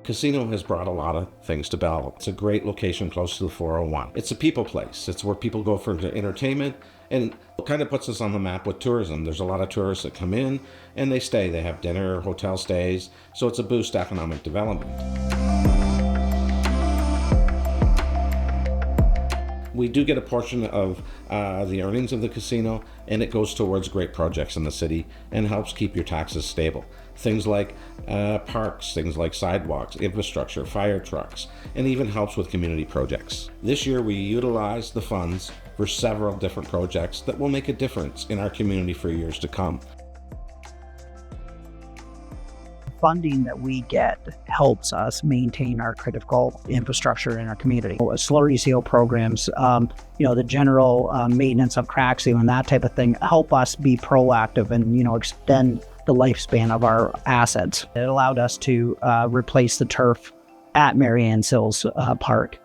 Casino has brought a lot of things to Belleville. It's a great location close to the 401. It's a people place. It's where people go for entertainment, and it kind of puts us on the map with tourism. There's a lot of tourists that come in and they stay. They have dinner, hotel stays, so it's a boost to economic development. We do get a portion of the earnings of the casino, and it goes towards great projects in the city and helps keep your taxes stable. Things like parks, things like sidewalks, infrastructure, fire trucks, and even helps with community projects. This year we utilized the funds for several different projects that will make a difference in our community for years to come. Funding that we get helps us maintain our critical infrastructure in our community. Slurry seal programs, the general maintenance of crack seal and that type of thing help us be proactive and, extend the lifespan of our assets. It allowed us to replace the turf at Marianne Sills Park.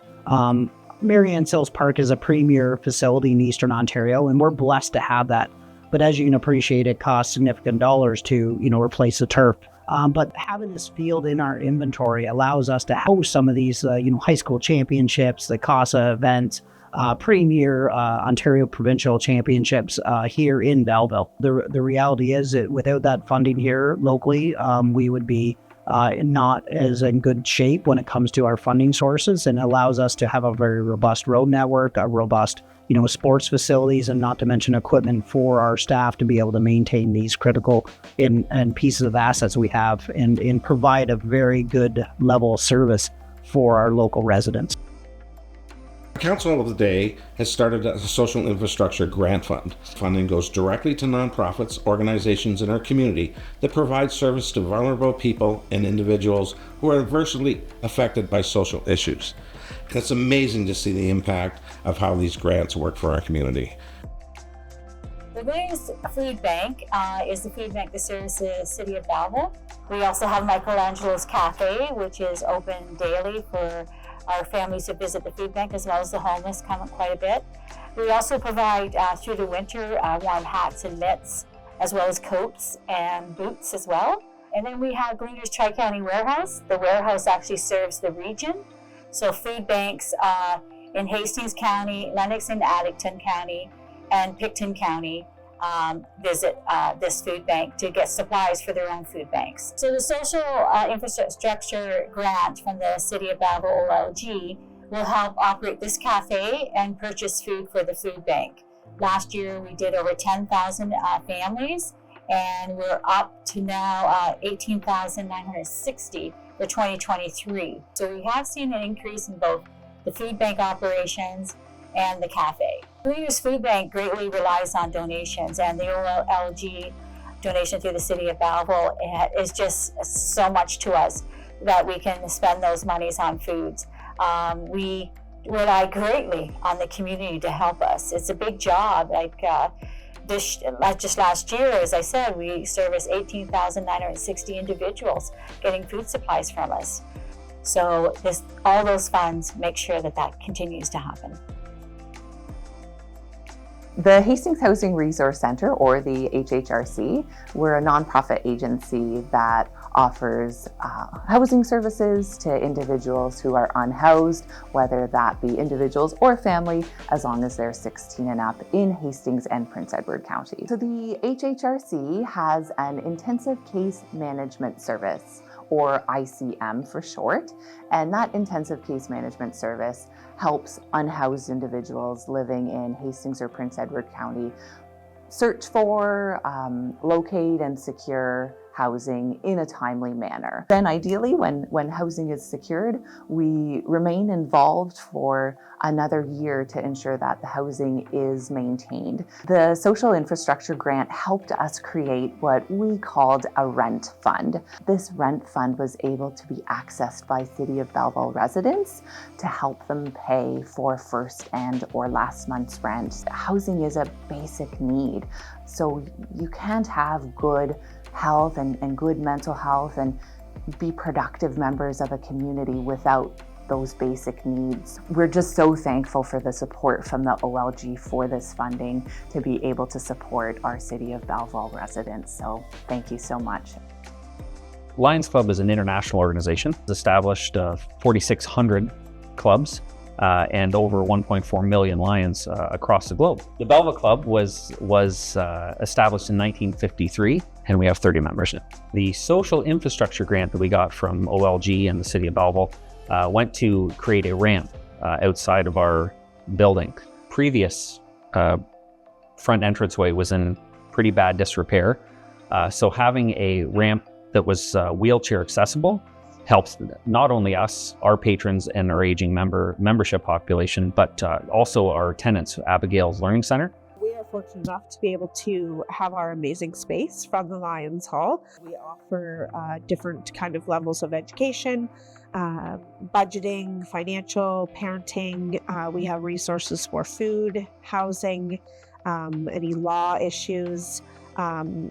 Marianne Sills Park is a premier facility in Eastern Ontario, and we're blessed to have that. But as you can appreciate, it costs significant dollars to, replace the turf. But having this field in our inventory allows us to host some of these, high school championships, the CASA events, premier Ontario provincial championships here in Belleville. The reality is that without that funding here locally, we would be not as in good shape when it comes to our funding sources, and allows us to have a very robust road network, a robust sports facilities, and not to mention equipment for our staff to be able to maintain these critical and pieces of assets we have and provide a very good level of service for our local residents. The Council of the Day has started a social infrastructure grant fund. Funding goes directly to nonprofits, organizations in our community that provide service to vulnerable people and individuals who are adversely affected by social issues. It's amazing to see the impact of how these grants work for our community. The Williams Food Bank is the food bank that serves the city of Belleville. We also have Michelangelo's Cafe, which is open daily for our families who visit the food bank, as well as the homeless come quite a bit. We also provide through the winter warm hats and mitts, as well as coats and boots as well. And then we have Gleaners Tri-County Warehouse. The warehouse actually serves the region. So food banks in Hastings County, Lennox and Addington County, and Picton County visit this food bank to get supplies for their own food banks. So the social infrastructure grant from the City of Belleville OLG will help operate this cafe and purchase food for the food bank. Last year we did over 10,000 families, and we're up to now 18,960 for 2023. So we have seen an increase in both the food bank operations and the cafe. Gleaners Food Bank greatly relies on donations, and the OLG donation through the City of Belleville is just so much to us that we can spend those monies on foods. We rely greatly on the community to help us. It's a big job. Just last year, as I said, we serviced 18,960 individuals getting food supplies from us. So all those funds make sure that continues to happen. The Hastings Housing Resource Centre, or the HHRC, we're a nonprofit agency that offers housing services to individuals who are unhoused, whether that be individuals or family, as long as they're 16 and up in Hastings and Prince Edward County. So the HHRC has an intensive case management service, or ICM for short, and that intensive case management service helps unhoused individuals living in Hastings or Prince Edward County search for, locate, and secure housing in a timely manner. Then ideally, when housing is secured, we remain involved for another year to ensure that the housing is maintained. The social infrastructure grant helped us create what we called a rent fund. This rent fund was able to be accessed by City of Belleville residents to help them pay for first and or last month's rent. Housing is a basic need, so you can't have good health and good mental health and be productive members of a community without those basic needs. We're just so thankful for the support from the OLG for this funding to be able to support our City of Belleville residents. So thank you so much. Lions Club is an international organization. It's established 4,600 clubs and over 1.4 million lions across the globe. The Belleville Club was established in 1953, and we have 30 members now. The social infrastructure grant that we got from OLG and the City of Belleville went to create a ramp outside of our building. Previous front entranceway was in pretty bad disrepair, so having a ramp that was wheelchair accessible helps not only us, our patrons, and our aging membership population, but also our tenants, Abigail's Learning Center. We are fortunate enough to be able to have our amazing space from the Lions Hall. We offer different kind of levels of education, budgeting, financial, parenting. We have resources for food, housing, any law issues.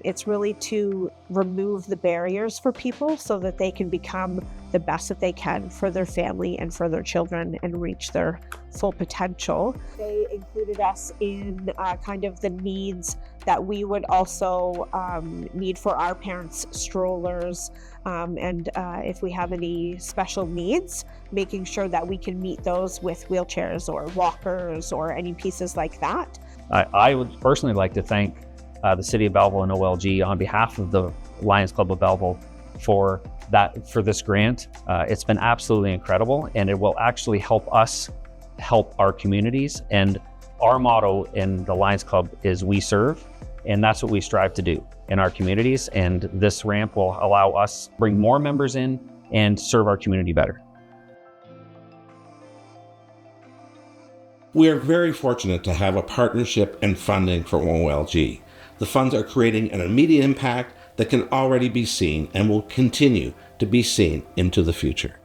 It's really to remove the barriers for people so that they can become the best that they can for their family and for their children and reach their full potential. They included us in kind of the needs that we would also need for our parents' strollers, and if we have any special needs, making sure that we can meet those with wheelchairs or walkers or any pieces like that. I would personally like to thank the City of Belleville and OLG on behalf of the Lions Club of Belleville for this grant. It's been absolutely incredible, and it will actually help us help our communities. And our motto in the Lions Club is "We serve," and that's what we strive to do in our communities. And this ramp will allow us to bring more members in and serve our community better. We are very fortunate to have a partnership and funding from OLG. The funds are creating an immediate impact that can already be seen and will continue to be seen into the future.